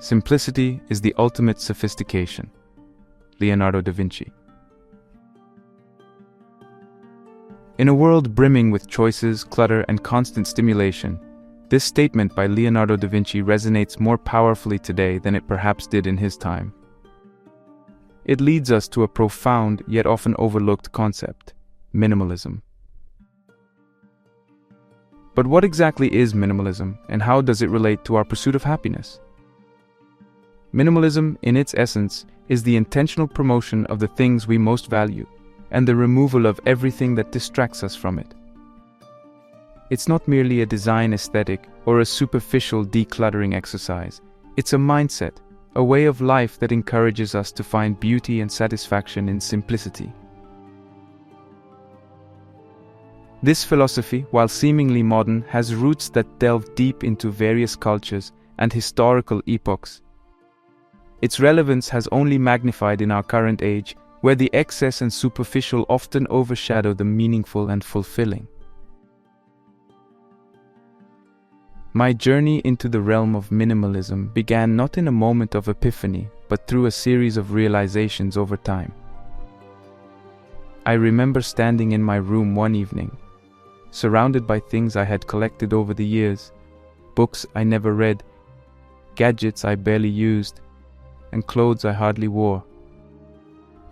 Simplicity is the ultimate sophistication. Leonardo da Vinci. In a world brimming with choices, clutter, and constant stimulation, this statement by Leonardo da Vinci resonates more powerfully today than it perhaps did in his time. It leads us to a profound yet often overlooked concept: minimalism. But what exactly is minimalism, and how does it relate to our pursuit of happiness? Minimalism, in its essence, is the intentional promotion of the things we most value, and the removal of everything that distracts us from it. It's not merely a design aesthetic or a superficial decluttering exercise. It's a mindset, a way of life that encourages us to find beauty and satisfaction in simplicity. This philosophy, while seemingly modern, has roots that delve deep into various cultures and historical epochs. Its relevance has only magnified in our current age, where the excess and superficial often overshadow the meaningful and fulfilling. My journey into the realm of minimalism began not in a moment of epiphany, but through a series of realizations over time. I remember standing in my room one evening, surrounded by things I had collected over the years, books I never read, gadgets I barely used, and clothes I hardly wore.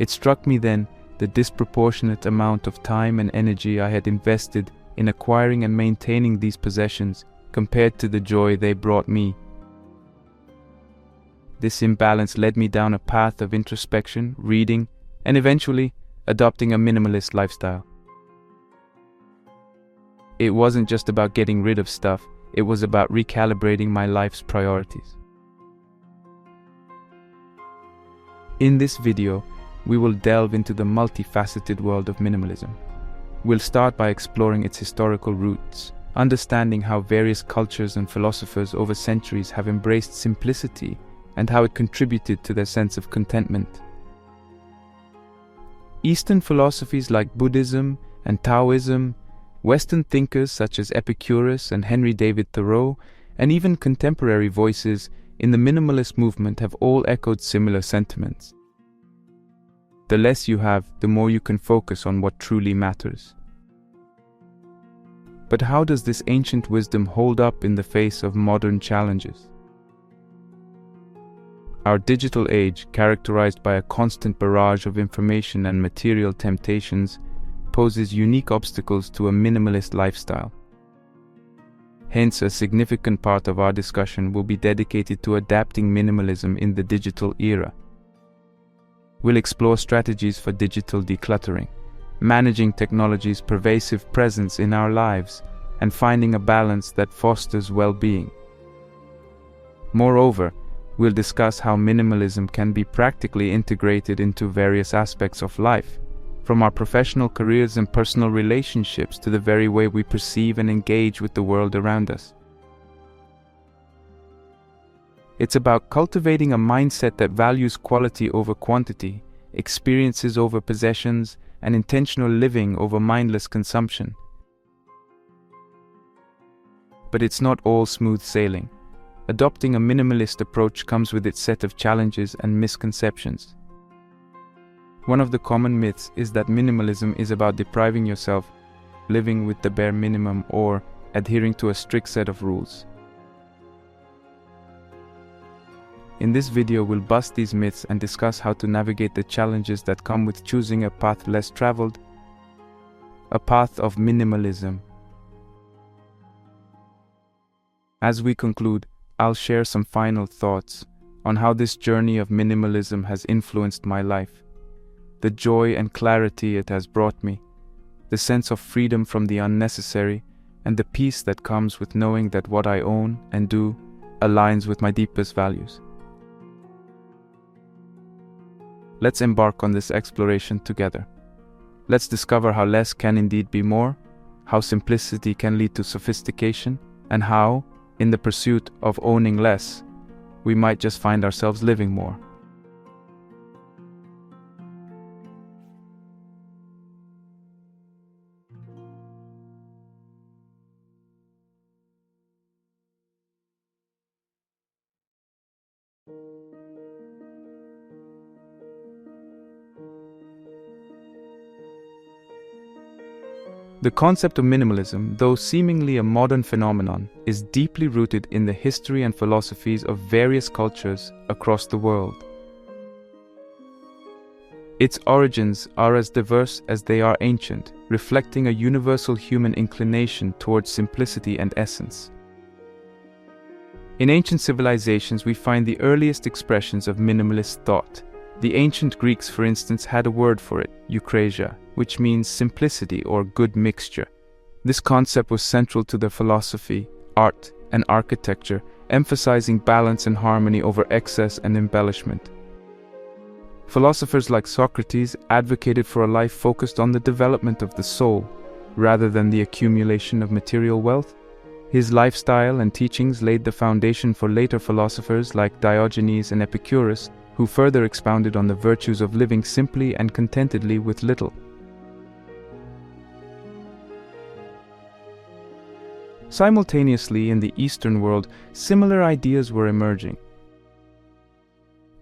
It struck me then the disproportionate amount of time and energy I had invested in acquiring and maintaining these possessions compared to the joy they brought me. This imbalance led me down a path of introspection, reading, and eventually adopting a minimalist lifestyle. It wasn't just about getting rid of stuff, it was about recalibrating my life's priorities. In this video, we will delve into the multifaceted world of minimalism. We'll start by exploring its historical roots, understanding how various cultures and philosophers over centuries have embraced simplicity and how it contributed to their sense of contentment. Eastern philosophies like Buddhism and Taoism, Western thinkers such as Epictetus and Henry David Thoreau, and even contemporary voices in the minimalist movement have all echoed similar sentiments. The less you have, the more you can focus on what truly matters. But how does this ancient wisdom hold up in the face of modern challenges? Our digital age, characterized by a constant barrage of information and material temptations, poses unique obstacles to a minimalist lifestyle. Hence, a significant part of our discussion will be dedicated to adapting minimalism in the digital era. We'll explore strategies for digital decluttering, managing technology's pervasive presence in our lives, and finding a balance that fosters well-being. Moreover, we'll discuss how minimalism can be practically integrated into various aspects of life, from our professional careers and personal relationships to the very way we perceive and engage with the world around us. It's about cultivating a mindset that values quality over quantity, experiences over possessions, and intentional living over mindless consumption. But it's not all smooth sailing. Adopting a minimalist approach comes with its set of challenges and misconceptions. One of the common myths is that minimalism is about depriving yourself, living with the bare minimum, or adhering to a strict set of rules. In this video, we'll bust these myths and discuss how to navigate the challenges that come with choosing a path less traveled, a path of minimalism. As we conclude, I'll share some final thoughts on how this journey of minimalism has influenced my life, the joy and clarity it has brought me, the sense of freedom from the unnecessary, and the peace that comes with knowing that what I own and do aligns with my deepest values. Let's embark on this exploration together. Let's discover how less can indeed be more, how simplicity can lead to sophistication, and how, in the pursuit of owning less, we might just find ourselves living more. The concept of minimalism, though seemingly a modern phenomenon, is deeply rooted in the history and philosophies of various cultures across the world. Its origins are as diverse as they are ancient, reflecting a universal human inclination towards simplicity and essence. In ancient civilizations, we find the earliest expressions of minimalist thought. The ancient Greeks, for instance, had a word for it, eukrasia, which means simplicity or good mixture. This concept was central to their philosophy, art, and architecture, emphasizing balance and harmony over excess and embellishment. Philosophers like Socrates advocated for a life focused on the development of the soul, rather than the accumulation of material wealth. His lifestyle and teachings laid the foundation for later philosophers like Diogenes and Epictetus, who further expounded on the virtues of living simply and contentedly with little. Simultaneously, in the Eastern world, similar ideas were emerging.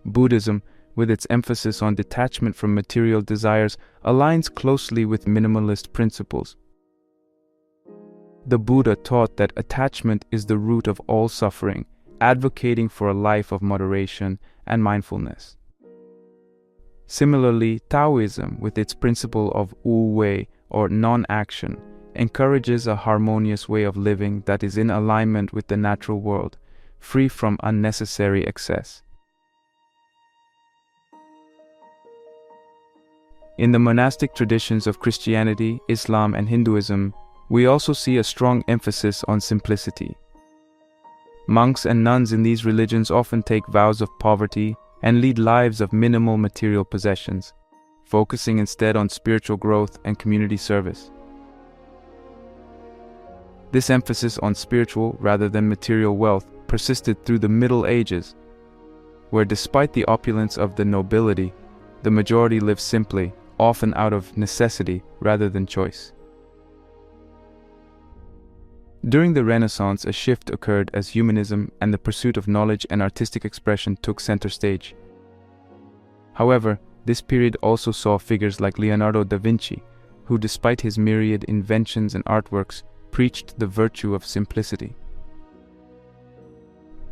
Buddhism, with its emphasis on detachment from material desires, aligns closely with minimalist principles. The Buddha taught that attachment is the root of all suffering, advocating for a life of moderation and mindfulness. Similarly, Taoism, with its principle of wu wei, or non-action, encourages a harmonious way of living that is in alignment with the natural world, free from unnecessary excess. In the monastic traditions of Christianity, Islam, and Hinduism, we also see a strong emphasis on simplicity. Monks and nuns in these religions often take vows of poverty and lead lives of minimal material possessions, focusing instead on spiritual growth and community service. This emphasis on spiritual rather than material wealth persisted through the Middle Ages, where despite the opulence of the nobility, the majority lived simply, often out of necessity rather than choice. During the Renaissance, a shift occurred as humanism and the pursuit of knowledge and artistic expression took center stage. However, this period also saw figures like Leonardo da Vinci, who despite his myriad inventions and artworks, preached the virtue of simplicity.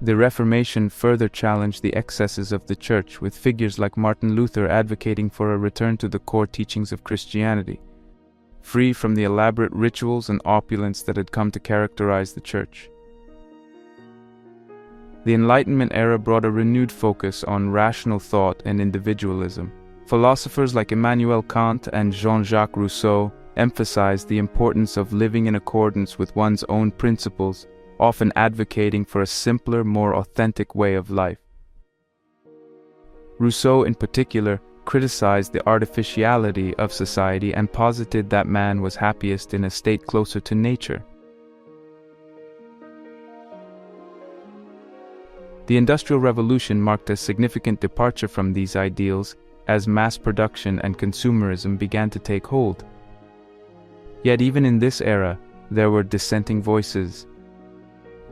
The Reformation further challenged the excesses of the Church, with figures like Martin Luther advocating for a return to the core teachings of Christianity, free from the elaborate rituals and opulence that had come to characterize the Church. The Enlightenment era brought a renewed focus on rational thought and individualism. Philosophers like Immanuel Kant and Jean-Jacques Rousseau emphasized the importance of living in accordance with one's own principles, often advocating for a simpler, more authentic way of life. Rousseau, in particular, criticized the artificiality of society and posited that man was happiest in a state closer to nature. The Industrial Revolution marked a significant departure from these ideals as mass production and consumerism began to take hold. Yet even in this era, there were dissenting voices.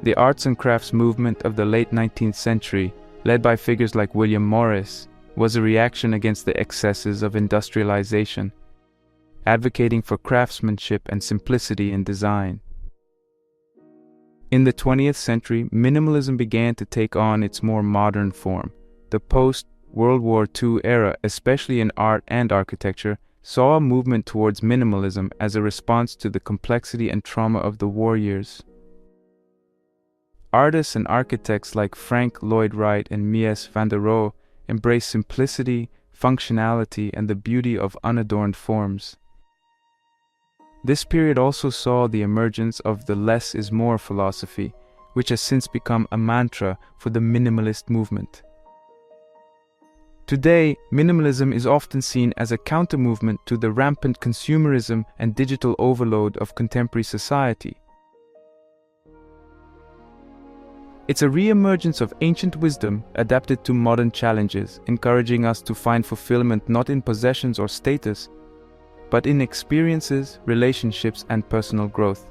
The arts and crafts movement of the late 19th century, led by figures like William Morris, was a reaction against the excesses of industrialization, advocating for craftsmanship and simplicity in design. In the 20th century, minimalism began to take on its more modern form. The post-World War II era, especially in art and architecture, saw a movement towards minimalism as a response to the complexity and trauma of the war years. Artists and architects like Frank Lloyd Wright and Mies van der Rohe embraced simplicity, functionality, and the beauty of unadorned forms. This period also saw the emergence of the less is more philosophy, which has since become a mantra for the minimalist movement. Today, minimalism is often seen as a counter-movement to the rampant consumerism and digital overload of contemporary society. It's a re-emergence of ancient wisdom adapted to modern challenges, encouraging us to find fulfillment not in possessions or status, but in experiences, relationships, and personal growth.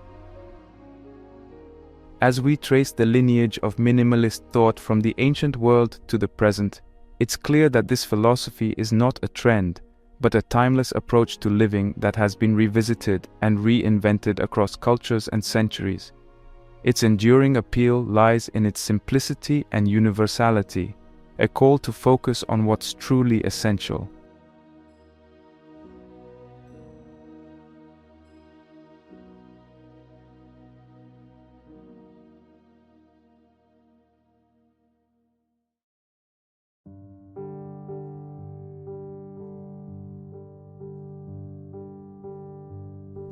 As we trace the lineage of minimalist thought from the ancient world to the present, it's clear that this philosophy is not a trend, but a timeless approach to living that has been revisited and reinvented across cultures and centuries. Its enduring appeal lies in its simplicity and universality, a call to focus on what's truly essential.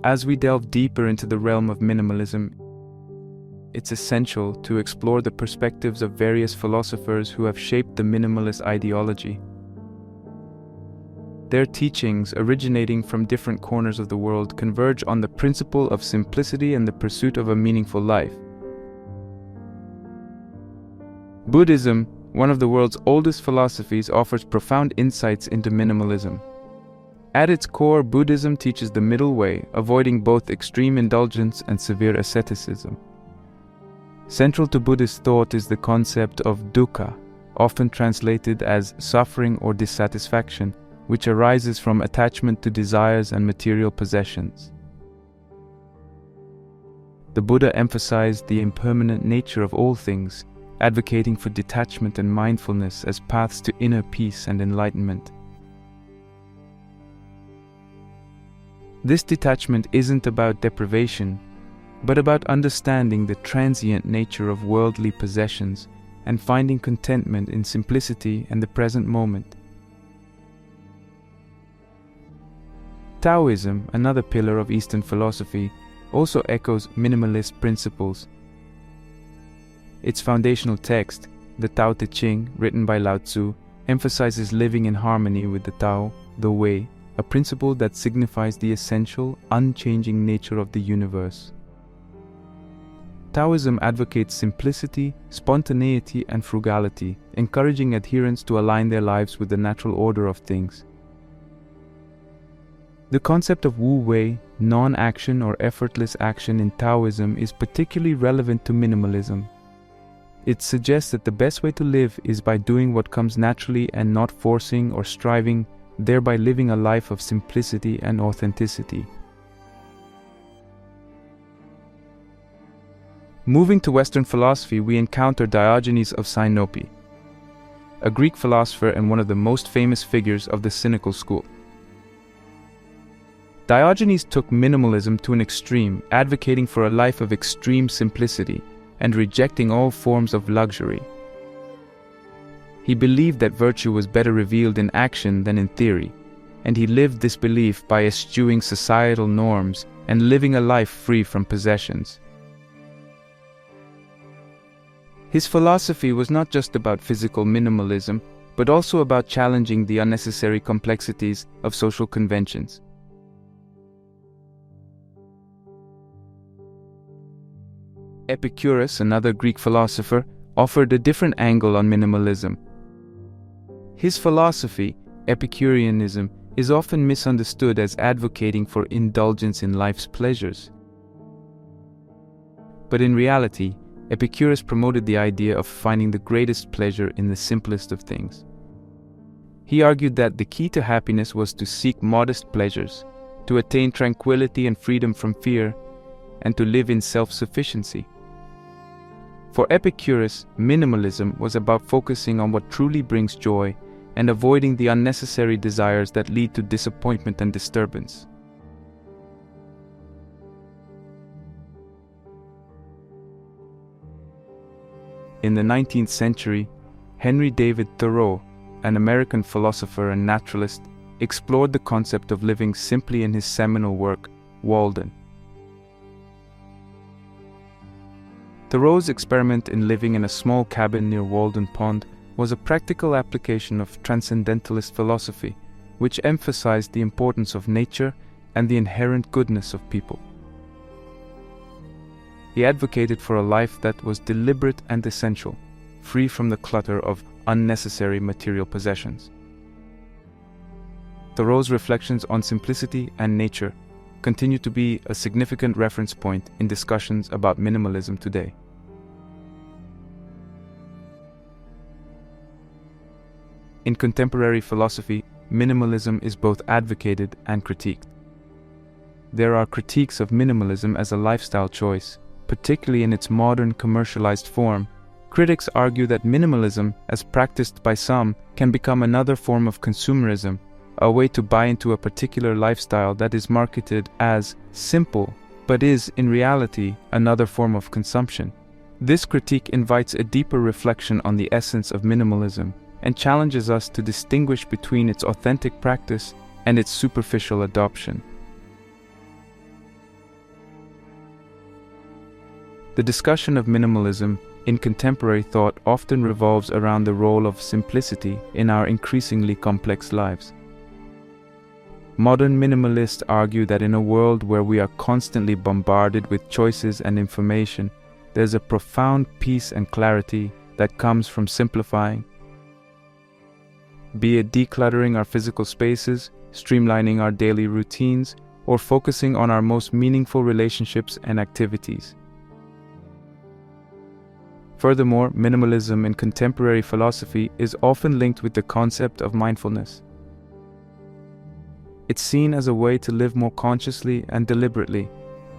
As we delve deeper into the realm of minimalism, it's essential to explore the perspectives of various philosophers who have shaped the minimalist ideology. Their teachings, originating from different corners of the world, converge on the principle of simplicity and the pursuit of a meaningful life. Buddhism, one of the world's oldest philosophies, offers profound insights into minimalism. At its core, Buddhism teaches the middle way, avoiding both extreme indulgence and severe asceticism. Central to Buddhist thought is the concept of dukkha, often translated as suffering or dissatisfaction, which arises from attachment to desires and material possessions. The Buddha emphasized the impermanent nature of all things, advocating for detachment and mindfulness as paths to inner peace and enlightenment. This detachment isn't about deprivation, but about understanding the transient nature of worldly possessions and finding contentment in simplicity and the present moment. Taoism, another pillar of Eastern philosophy, also echoes minimalist principles. Its foundational text, the Tao Te Ching, written by Lao Tzu, emphasizes living in harmony with the Tao, the Way, a principle that signifies the essential, unchanging nature of the universe. Taoism advocates simplicity, spontaneity, and frugality, encouraging adherents to align their lives with the natural order of things. The concept of Wu Wei, non-action or effortless action in Taoism, is particularly relevant to minimalism. It suggests that the best way to live is by doing what comes naturally and not forcing or striving, thereby living a life of simplicity and authenticity. Moving to Western philosophy, we encounter Diogenes of Sinope, a Greek philosopher and one of the most famous figures of the Cynical school. Diogenes took minimalism to an extreme, advocating for a life of extreme simplicity and rejecting all forms of luxury. He believed that virtue was better revealed in action than in theory, and he lived this belief by eschewing societal norms and living a life free from possessions. His philosophy was not just about physical minimalism, but also about challenging the unnecessary complexities of social conventions. Epictetus, another Greek philosopher, offered a different angle on minimalism. His philosophy, Epicureanism, is often misunderstood as advocating for indulgence in life's pleasures. But in reality, Epicurus promoted the idea of finding the greatest pleasure in the simplest of things. He argued that the key to happiness was to seek modest pleasures, to attain tranquility and freedom from fear, and to live in self-sufficiency. For Epicurus, minimalism was about focusing on what truly brings joy and avoiding the unnecessary desires that lead to disappointment and disturbance. In the 19th century, Henry David Thoreau, an American philosopher and naturalist, explored the concept of living simply in his seminal work, Walden. Thoreau's experiment in living in a small cabin near Walden Pond was a practical application of transcendentalist philosophy, which emphasized the importance of nature and the inherent goodness of people. He advocated for a life that was deliberate and essential, free from the clutter of unnecessary material possessions. Thoreau's reflections on simplicity and nature continue to be a significant reference point in discussions about minimalism today. In contemporary philosophy, minimalism is both advocated and critiqued. There are critiques of minimalism as a lifestyle choice, particularly in its modern commercialized form. Critics argue that minimalism, as practiced by some, can become another form of consumerism, a way to buy into a particular lifestyle that is marketed as simple, but is, in reality, another form of consumption. This critique invites a deeper reflection on the essence of minimalism and challenges us to distinguish between its authentic practice and its superficial adoption. The discussion of minimalism in contemporary thought often revolves around the role of simplicity in our increasingly complex lives. Modern minimalists argue that in a world where we are constantly bombarded with choices and information, there's a profound peace and clarity that comes from simplifying. Be it decluttering our physical spaces, streamlining our daily routines, or focusing on our most meaningful relationships and activities. Furthermore, minimalism in contemporary philosophy is often linked with the concept of mindfulness. It's seen as a way to live more consciously and deliberately,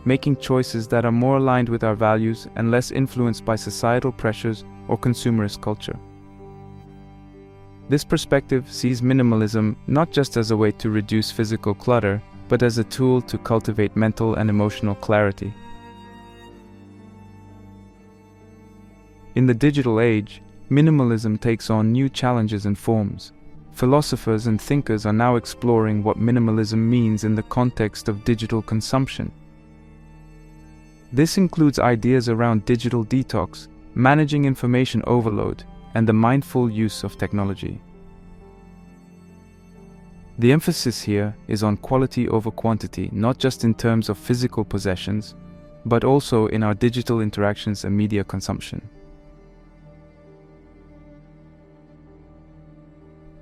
making choices that are more aligned with our values and less influenced by societal pressures or consumerist culture. This perspective sees minimalism not just as a way to reduce physical clutter, but as a tool to cultivate mental and emotional clarity. In the digital age, minimalism takes on new challenges and forms. Philosophers and thinkers are now exploring what minimalism means in the context of digital consumption. This includes ideas around digital detox, managing information overload, and the mindful use of technology. The emphasis here is on quality over quantity, not just in terms of physical possessions, but also in our digital interactions and media consumption.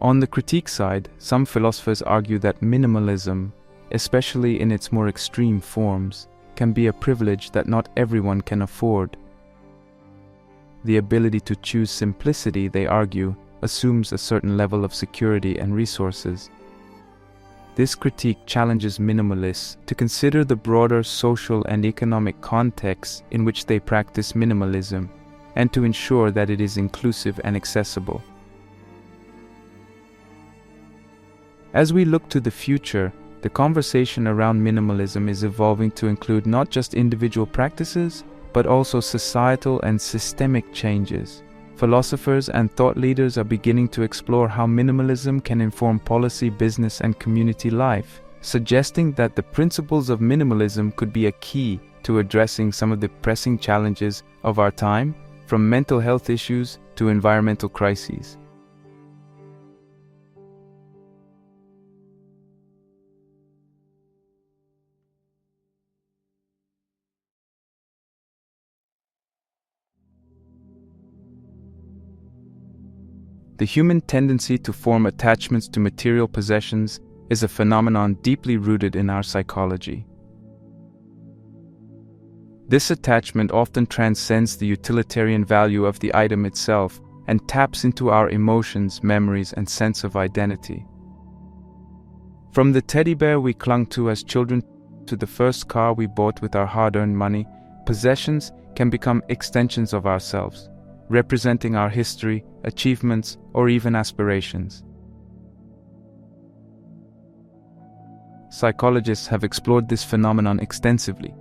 On the critique side, some philosophers argue that minimalism, especially in its more extreme forms, can be a privilege that not everyone can afford. The ability to choose simplicity, they argue, assumes a certain level of security and resources. This critique challenges minimalists to consider the broader social and economic context in which they practice minimalism, and to ensure that it is inclusive and accessible. As we look to the future, the conversation around minimalism is evolving to include not just individual practices, but also societal and systemic changes. Philosophers and thought leaders are beginning to explore how minimalism can inform policy, business, and community life, suggesting that the principles of minimalism could be a key to addressing some of the pressing challenges of our time, from mental health issues to environmental crises. The human tendency to form attachments to material possessions is a phenomenon deeply rooted in our psychology. This attachment often transcends the utilitarian value of the item itself and taps into our emotions, memories, and sense of identity. From the teddy bear we clung to as children to the first car we bought with our hard-earned money, possessions can become extensions of ourselves, representing our history, achievements, or even aspirations. Psychologists have explored this phenomenon extensively.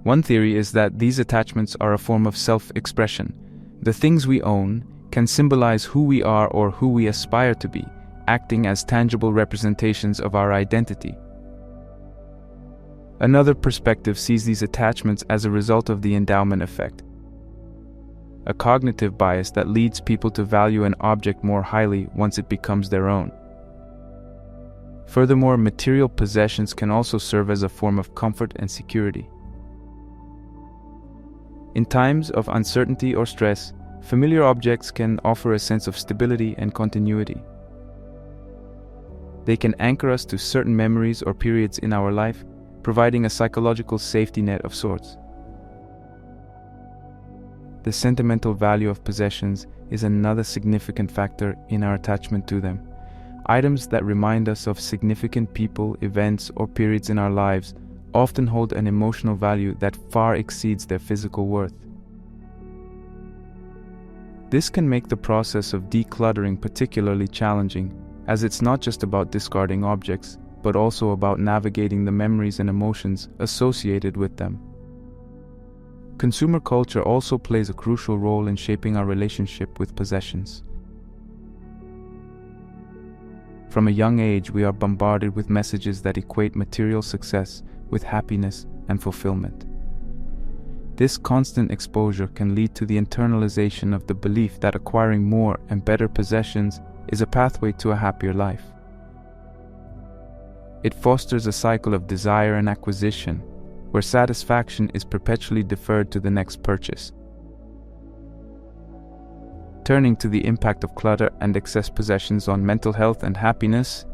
One theory is that these attachments are a form of self-expression. The things we own can symbolize who we are or who we aspire to be, acting as tangible representations of our identity. Another perspective sees these attachments as a result of the endowment effect, a cognitive bias that leads people to value an object more highly once it becomes their own. Furthermore, material possessions can also serve as a form of comfort and security. In times of uncertainty or stress, familiar objects can offer a sense of stability and continuity. They can anchor us to certain memories or periods in our life, providing a psychological safety net of sorts. The sentimental value of possessions is another significant factor in our attachment to them. Items that remind us of significant people, events, or periods in our lives often hold an emotional value that far exceeds their physical worth. This can make the process of decluttering particularly challenging, as it's not just about discarding objects, but also about navigating the memories and emotions associated with them. Consumer culture also plays a crucial role in shaping our relationship with possessions. From a young age, we are bombarded with messages that equate material success with happiness and fulfillment. This constant exposure can lead to the internalization of the belief that acquiring more and better possessions is a pathway to a happier life. It fosters a cycle of desire and acquisition, where satisfaction is perpetually deferred to the next purchase. Turning to the impact of clutter and excess possessions on mental health and happiness,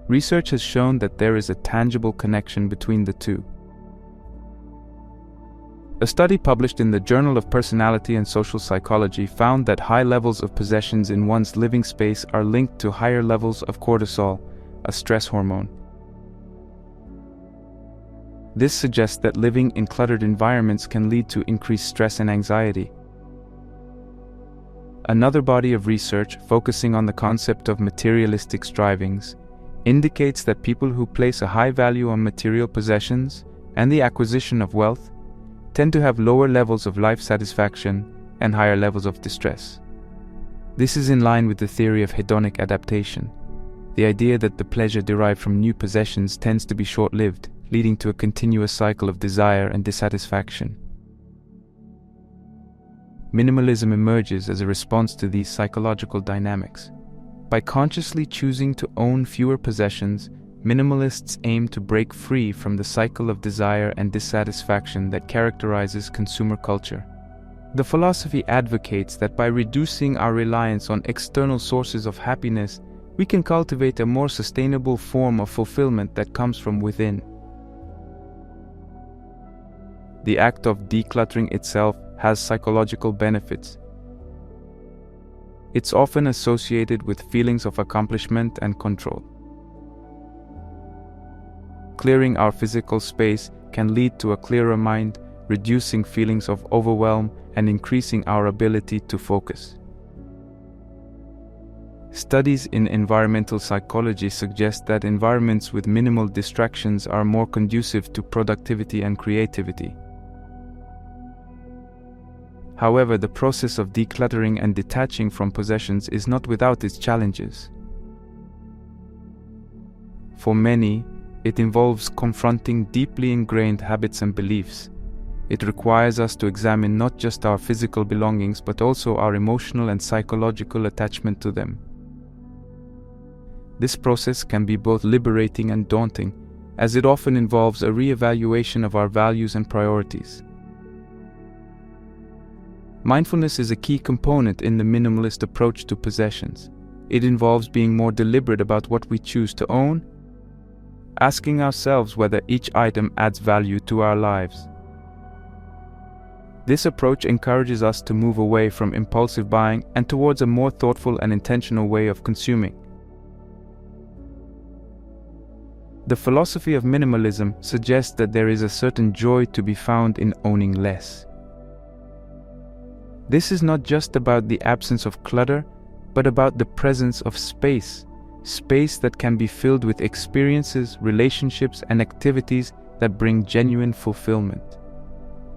research has shown that there is a tangible connection between the two. A study published in the Journal of Personality and Social Psychology found that high levels of possessions in one's living space are linked to higher levels of cortisol, a stress hormone. This suggests that living in cluttered environments can lead to increased stress and anxiety. Another body of research focusing on the concept of materialistic strivings indicates that people who place a high value on material possessions and the acquisition of wealth tend to have lower levels of life satisfaction and higher levels of distress. This is in line with the theory of hedonic adaptation, the idea that the pleasure derived from new possessions tends to be short-lived, leading to a continuous cycle of desire and dissatisfaction. Minimalism emerges as a response to these psychological dynamics. By consciously choosing to own fewer possessions, minimalists aim to break free from the cycle of desire and dissatisfaction that characterizes consumer culture. The philosophy advocates that by reducing our reliance on external sources of happiness, we can cultivate a more sustainable form of fulfillment that comes from within. The act of decluttering itself has psychological benefits. It's often associated with feelings of accomplishment and control. Clearing our physical space can lead to a clearer mind, reducing feelings of overwhelm and increasing our ability to focus. Studies in environmental psychology suggest that environments with minimal distractions are more conducive to productivity and creativity. However, the process of decluttering and detaching from possessions is not without its challenges. For many, it involves confronting deeply ingrained habits and beliefs. It requires us to examine not just our physical belongings but also our emotional and psychological attachment to them. This process can be both liberating and daunting, as it often involves a re-evaluation of our values and priorities. Mindfulness is a key component in the minimalist approach to possessions. It involves being more deliberate about what we choose to own, asking ourselves whether each item adds value to our lives. This approach encourages us to move away from impulsive buying and towards a more thoughtful and intentional way of consuming. The philosophy of minimalism suggests that there is a certain joy to be found in owning less. This is not just about the absence of clutter, but about the presence of space that can be filled with experiences, relationships, and activities that bring genuine fulfillment.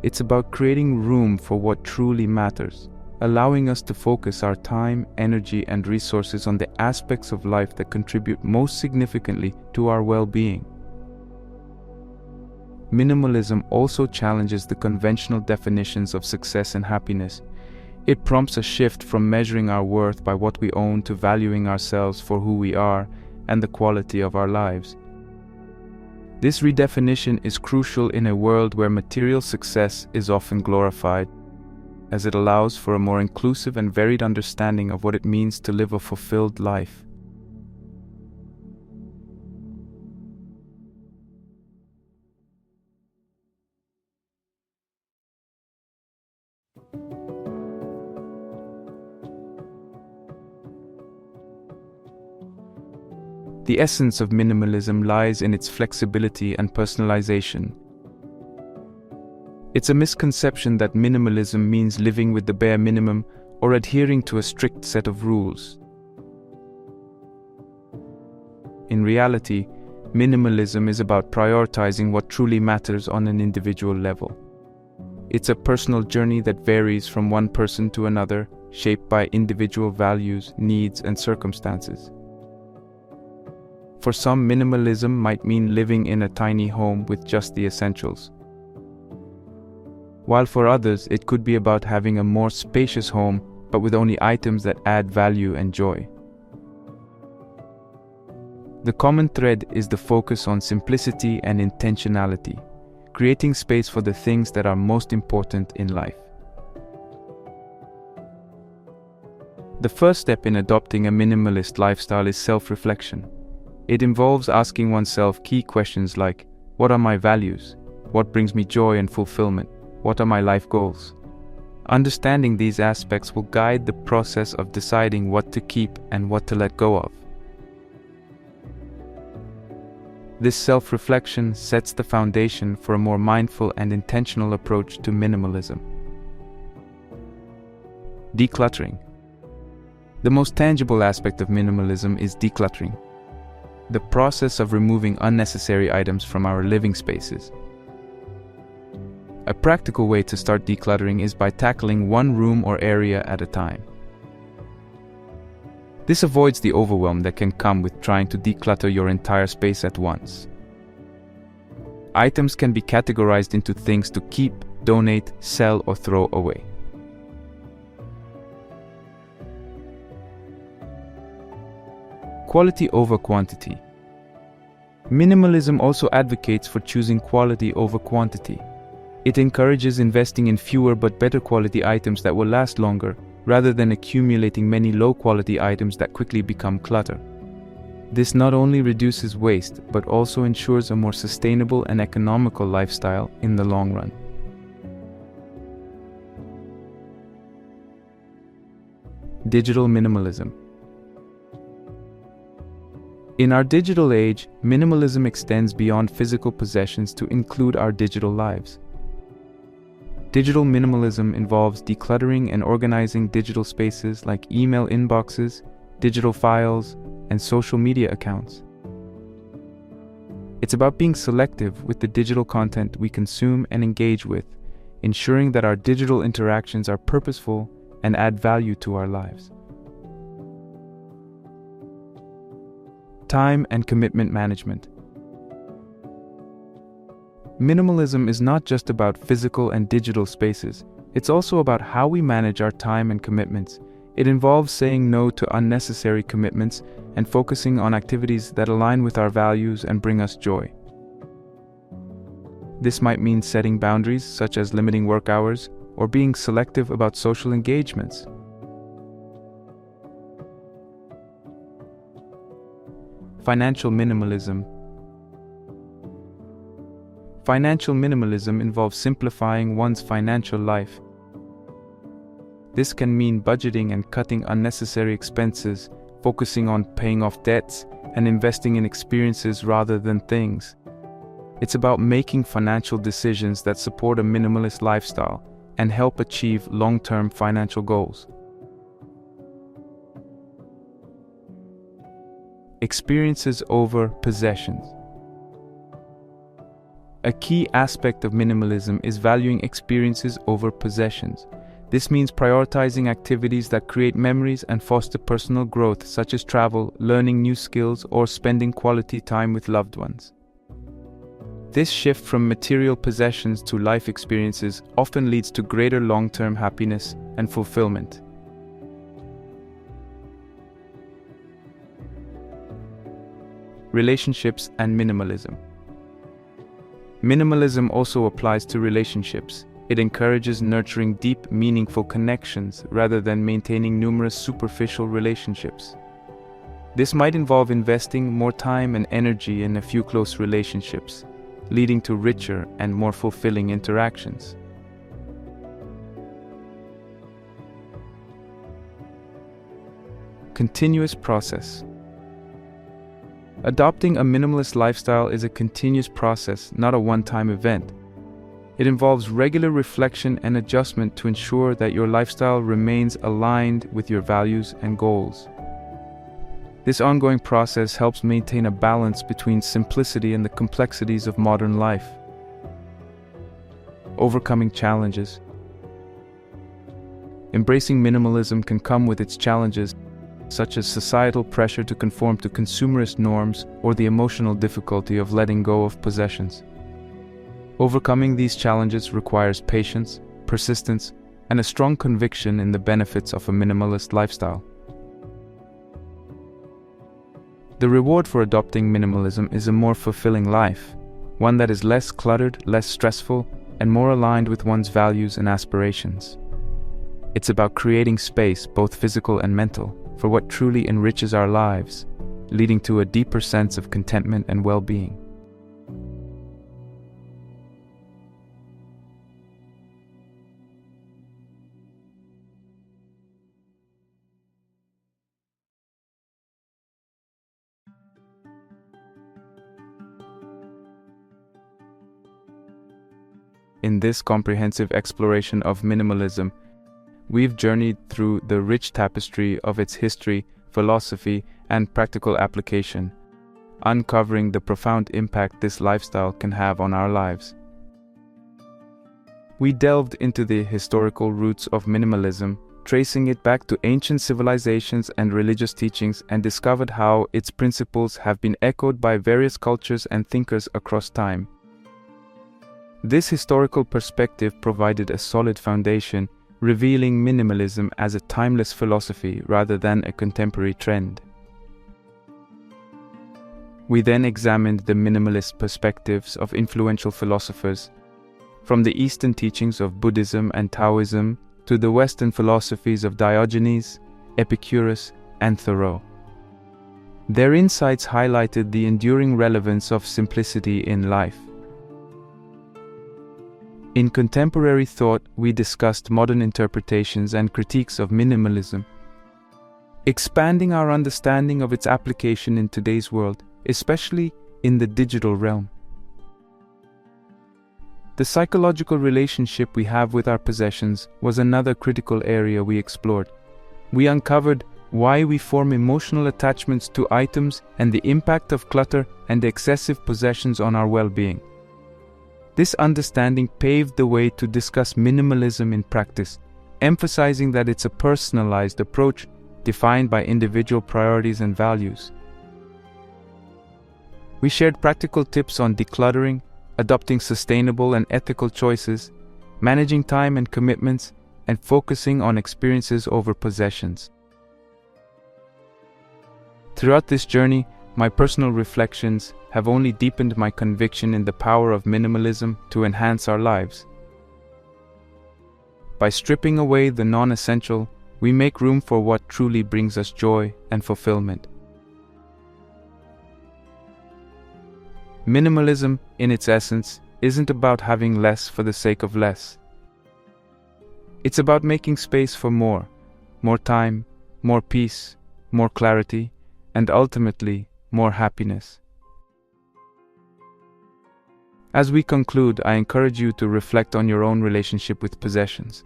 It's about creating room for what truly matters, allowing us to focus our time, energy, and resources on the aspects of life that contribute most significantly to our well-being. Minimalism also challenges the conventional definitions of success and happiness. It prompts a shift from measuring our worth by what we own to valuing ourselves for who we are and the quality of our lives. This redefinition is crucial in a world where material success is often glorified, as it allows for a more inclusive and varied understanding of what it means to live a fulfilled life. The essence of minimalism lies in its flexibility and personalization. It's a misconception that minimalism means living with the bare minimum or adhering to a strict set of rules. In reality, minimalism is about prioritizing what truly matters on an individual level. It's a personal journey that varies from one person to another, shaped by individual values, needs, and circumstances. For some, minimalism might mean living in a tiny home with just the essentials, while for others it could be about having a more spacious home but with only items that add value and joy. The common thread is the focus on simplicity and intentionality, creating space for the things that are most important in life. The first step in adopting a minimalist lifestyle is self-reflection. It involves asking oneself key questions like, what are my values? What brings me joy and fulfillment? What are my life goals? Understanding these aspects will guide the process of deciding what to keep and what to let go of. This self-reflection sets the foundation for a more mindful and intentional approach to minimalism. Decluttering. The most tangible aspect of minimalism is decluttering, the process of removing unnecessary items from our living spaces. A practical way to start decluttering is by tackling one room or area at a time. This avoids the overwhelm that can come with trying to declutter your entire space at once. Items can be categorized into things to keep, donate, sell, or throw away. Quality over quantity. Minimalism also advocates for choosing quality over quantity. It encourages investing in fewer but better quality items that will last longer, rather than accumulating many low-quality items that quickly become clutter. This not only reduces waste, but also ensures a more sustainable and economical lifestyle in the long run. Digital minimalism. In our digital age, minimalism extends beyond physical possessions to include our digital lives. Digital minimalism involves decluttering and organizing digital spaces like email inboxes, digital files, and social media accounts. It's about being selective with the digital content we consume and engage with, ensuring that our digital interactions are purposeful and add value to our lives. Time and commitment management. Minimalism is not just about physical and digital spaces, it's also about how we manage our time and commitments. It involves saying no to unnecessary commitments and focusing on activities that align with our values and bring us joy. This might mean setting boundaries, such as limiting work hours, or being selective about social engagements. Financial minimalism. Financial minimalism involves simplifying one's financial life. This can mean budgeting and cutting unnecessary expenses, focusing on paying off debts, and investing in experiences rather than things. It's about making financial decisions that support a minimalist lifestyle and help achieve long-term financial goals. Experiences over possessions. A key aspect of minimalism is valuing experiences over possessions. This means prioritizing activities that create memories and foster personal growth, such as travel, learning new skills, or spending quality time with loved ones. This shift from material possessions to life experiences often leads to greater long-term happiness and fulfillment. Relationships and minimalism. Minimalism also applies to relationships. It encourages nurturing deep, meaningful connections rather than maintaining numerous superficial relationships. This might involve investing more time and energy in a few close relationships, leading to richer and more fulfilling interactions. Continuous process. Adopting a minimalist lifestyle is a continuous process, not a one-time event. It involves regular reflection and adjustment to ensure that your lifestyle remains aligned with your values and goals. This ongoing process helps maintain a balance between simplicity and the complexities of modern life. Overcoming challenges. Embracing minimalism can come with its challenges, such as societal pressure to conform to consumerist norms or the emotional difficulty of letting go of possessions. Overcoming these challenges requires patience, persistence, and a strong conviction in the benefits of a minimalist lifestyle. The reward for adopting minimalism is a more fulfilling life, one that is less cluttered, less stressful, and more aligned with one's values and aspirations. It's about creating space, both physical and mental, for what truly enriches our lives, leading to a deeper sense of contentment and well-being. In this comprehensive exploration of minimalism, we've journeyed through the rich tapestry of its history, philosophy, and practical application, uncovering the profound impact this lifestyle can have on our lives. We delved into the historical roots of minimalism, tracing it back to ancient civilizations and religious teachings, and discovered how its principles have been echoed by various cultures and thinkers across time. This historical perspective provided a solid foundation, revealing minimalism as a timeless philosophy rather than a contemporary trend. We then examined the minimalist perspectives of influential philosophers, from the Eastern teachings of Buddhism and Taoism to the Western philosophies of Diogenes, Epictetus, and Thoreau. Their insights highlighted the enduring relevance of simplicity in life. In contemporary thought, we discussed modern interpretations and critiques of minimalism, expanding our understanding of its application in today's world, especially in the digital realm. The psychological relationship we have with our possessions was another critical area we explored. We uncovered why we form emotional attachments to items and the impact of clutter and excessive possessions on our well-being. This understanding paved the way to discuss minimalism in practice, emphasizing that it's a personalized approach defined by individual priorities and values. We shared practical tips on decluttering, adopting sustainable and ethical choices, managing time and commitments, and focusing on experiences over possessions. Throughout this journey, my personal reflections have only deepened my conviction in the power of minimalism to enhance our lives. By stripping away the non-essential, we make room for what truly brings us joy and fulfillment. Minimalism, in its essence, isn't about having less for the sake of less. It's about making space for more time, more peace, more clarity, and ultimately, more happiness. As we conclude, I encourage you to reflect on your own relationship with possessions.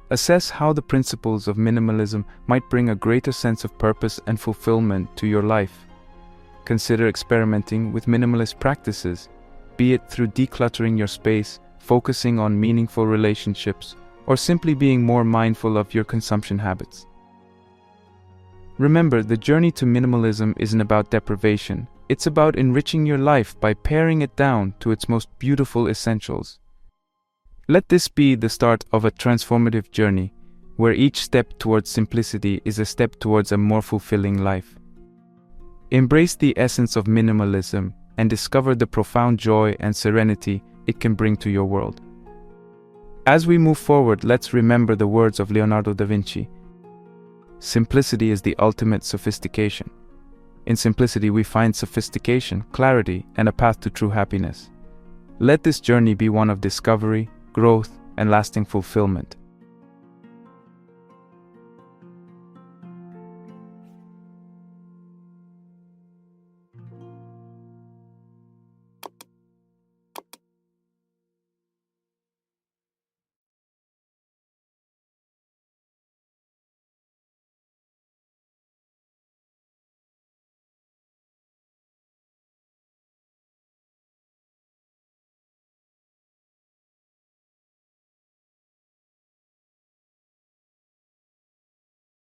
Assess how the principles of minimalism might bring a greater sense of purpose and fulfillment to your life. Consider experimenting with minimalist practices, be it through decluttering your space, focusing on meaningful relationships, or simply being more mindful of your consumption habits. Remember, the journey to minimalism isn't about deprivation. It's about enriching your life by paring it down to its most beautiful essentials. Let this be the start of a transformative journey, where each step towards simplicity is a step towards a more fulfilling life. Embrace the essence of minimalism and discover the profound joy and serenity it can bring to your world. As we move forward, let's remember the words of Leonardo da Vinci. Simplicity is the ultimate sophistication. In simplicity, we find sophistication, clarity, and a path to true happiness. Let this journey be one of discovery, growth, and lasting fulfillment.